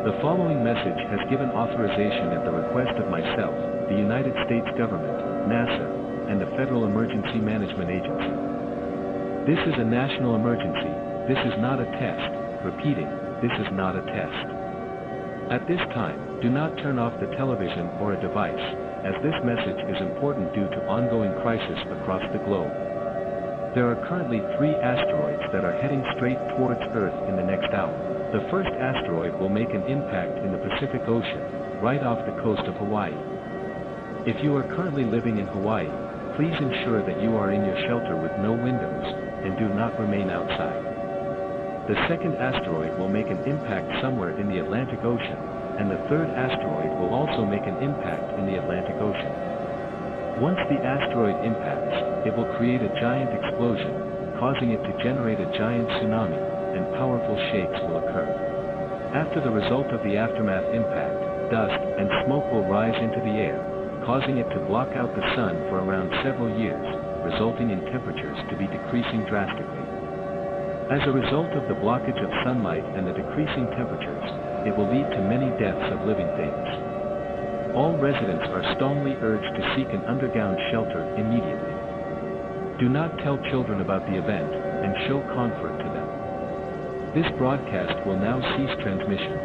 The following message has given authorization at the request of myself, the United States government, NASA, and the Federal Emergency Management Agency. This is a national emergency. This is not a test. Repeating, this is not a test. At this time, do not turn off the television or a device, as this message is important due to ongoing crisis across the globe. There are currently 3 asteroids that are heading straight towards Earth in the next hour. The first asteroid will make an impact in the Pacific Ocean, right off the coast of Hawaii. If you are currently living in Hawaii, please ensure that you are in your shelter with no windows, and do not remain outside. The second asteroid will make an impact somewhere in the Atlantic Ocean, and the third asteroid will also make an impact in the Atlantic Ocean. Once the asteroid impacts, it will create a giant explosion, causing it to generate a giant tsunami, and powerful shakes will occur. After the result of the aftermath impact, dust and smoke will rise into the air, causing it to block out the sun for around several years, resulting in temperatures to be decreasing drastically. As a result of the blockage of sunlight and the decreasing temperatures, it will lead to many deaths of living things. All residents are strongly urged to seek an underground shelter immediately. Do not tell children about the event, and show comfort to them. This broadcast will now cease transmission.